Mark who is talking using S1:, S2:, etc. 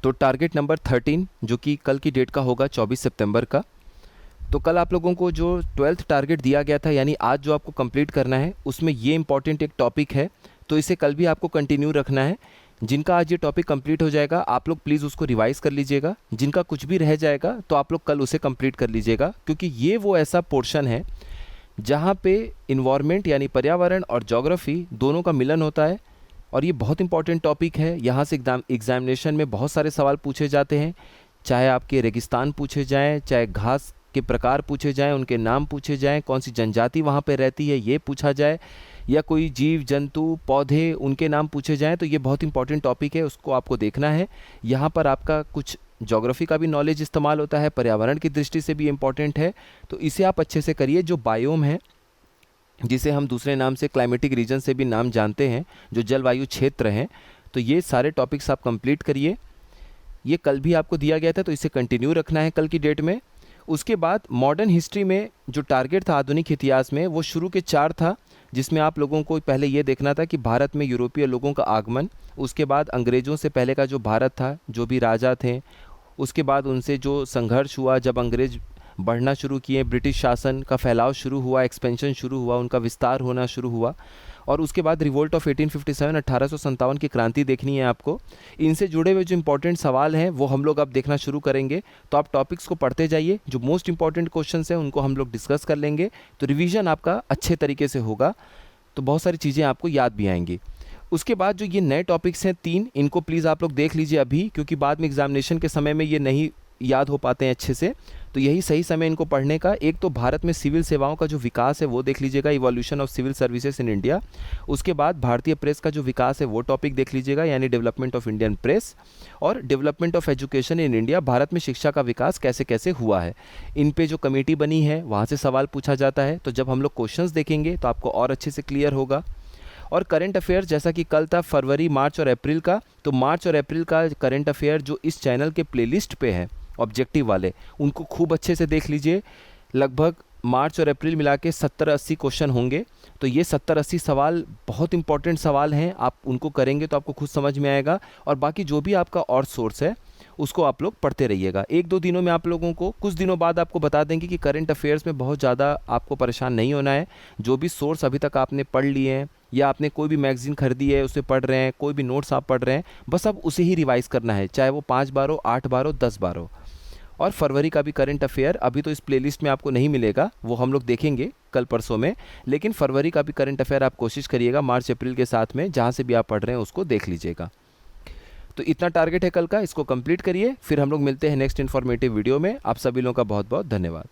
S1: तो target number 13 जो कि कल की डेट का होगा 24 सितंबर का। तो कल आप लोगों को जो 12th टारगेट दिया गया था, यानी आज जो आपको कंप्लीट करना है, उसमें ये इंपॉर्टेंट एक टॉपिक है, तो इसे कल भी आपको कंटिन्यू रखना है। जिनका आज ये टॉपिक कंप्लीट हो जाएगा आप लोग प्लीज़ उसको रिवाइज कर लीजिएगा। जिनका कुछ भी रह जाएगा तो आप लोग कल उसे कंप्लीट कर लीजिएगा, क्योंकि ये वो ऐसा पोर्शन है जहाँ पे इन्वायरमेंट यानी पर्यावरण और ज्योग्राफी दोनों का मिलन होता है। और ये बहुत इंपॉर्टेंट टॉपिक है। यहाँ से एग्जामिनेशन में बहुत सारे सवाल पूछे जाते हैं, चाहे आपके रेगिस्तान पूछे जाएं, चाहे घास के प्रकार पूछे जाएं, उनके नाम पूछे जाएं, कौन सी जनजाति वहाँ पे रहती है ये पूछा जाए, या कोई जीव जंतु पौधे उनके नाम पूछे जाएं। तो ये बहुत इंपॉर्टेंट टॉपिक है, उसको आपको देखना है। यहाँ पर आपका कुछ ज्योग्राफी का भी नॉलेज इस्तेमाल होता है, पर्यावरण की दृष्टि से भी इम्पॉर्टेंट है, तो इसे आप अच्छे से करिए। जो बायोम है, जिसे हम दूसरे नाम से क्लाइमेटिक रीजन से भी नाम जानते हैं, जो जलवायु क्षेत्र हैं, तो ये सारे टॉपिक्स आप कंप्लीट करिए। ये कल भी आपको दिया गया था, तो इसे कंटिन्यू रखना है कल की डेट में। उसके बाद मॉडर्न हिस्ट्री में जो टारगेट था आधुनिक इतिहास में, वो शुरू के 4 था, जिसमें आप लोगों को पहले ये देखना था कि भारत में यूरोपीय लोगों का आगमन, उसके बाद अंग्रेज़ों से पहले का जो भारत था, जो भी राजा थे, उसके बाद उनसे जो संघर्ष हुआ जब अंग्रेज़ बढ़ना शुरू किए, ब्रिटिश शासन का फैलाव शुरू हुआ, एक्सपेंशन शुरू हुआ, उनका विस्तार होना शुरू हुआ, और उसके बाद रिवोल्ट ऑफ 1857 1857 की क्रांति देखनी है आपको। इनसे जुड़े हुए जो इंपॉर्टेंट सवाल हैं वो हम लोग अब देखना शुरू करेंगे। तो आप टॉपिक्स को पढ़ते जाइए, जो मोस्ट इंपॉर्टेंट क्वेश्चंस हैं उनको हम लोग डिस्कस कर लेंगे, तो रिवीजन आपका अच्छे तरीके से होगा, तो बहुत सारी चीज़ें आपको याद भी आएंगी। उसके बाद जो ये नए टॉपिक्स हैं 3, इनको प्लीज़ आप लोग देख लीजिए अभी, क्योंकि बाद में एग्जामिनेशन के समय में ये नहीं याद हो पाते हैं अच्छे से, तो यही सही समय इनको पढ़ने का। एक तो भारत में सिविल सेवाओं का जो विकास है वो देख लीजिएगा, evolution of civil services in India. उसके बाद भारतीय प्रेस का जो विकास है वो टॉपिक देख लीजिएगा, यानी डेवलपमेंट ऑफ इंडियन प्रेस, और development of education in India, Bharat में शिक्षा का विकास कैसे कैसे हुआ है। इन पे जो कमेटी बनी है वहाँ से सवाल पूछा जाता है, तो जब हम लोग क्वेश्चंस देखेंगे तो आपको और अच्छे से क्लियर होगा। और करंट अफेयर्स, जैसा कि कल था फरवरी, मार्च और अप्रैल का, तो मार्च और अप्रैल का करंट अफेयर जो इस चैनल के प्लेलिस्ट पे है ऑब्जेक्टिव वाले, उनको खूब अच्छे से देख लीजिए। लगभग मार्च और अप्रैल मिला के 70-80 क्वेश्चन होंगे, तो ये 70-80 सवाल बहुत इंपॉर्टेंट सवाल हैं। आप उनको करेंगे तो आपको खुद समझ में आएगा, और बाकी जो भी आपका और सोर्स है उसको आप लोग पढ़ते रहिएगा। 1-2 दिनों में आप लोगों को, कुछ दिनों बाद आपको बता देंगे कि करंट अफेयर्स में बहुत ज़्यादा आपको परेशान नहीं होना है। जो भी सोर्स अभी तक आपने पढ़ लिए हैं, या आपने कोई भी मैगजीन खरीदी है उसे पढ़ रहे हैं, कोई भी नोट्स आप पढ़ रहे हैं, बस अब उसे ही रिवाइज़ करना है, चाहे वो 5 बार हो, 8 बार हो, 10 बार हो। और फरवरी का भी करंट अफेयर अभी तो इस प्लेलिस्ट में आपको नहीं मिलेगा, वो हम लोग देखेंगे कल परसों में, लेकिन फरवरी का भी करंट अफेयर आप कोशिश करिएगा मार्च अप्रैल के साथ में, जहाँ से भी आप पढ़ रहे हैं उसको देख लीजिएगा। तो इतना टारगेट है कल का, इसको कंप्लीट करिए, फिर हम लोग मिलते हैं नेक्स्ट इन्फॉर्मेटिव वीडियो में। आप सभी लोगों का बहुत बहुत धन्यवाद।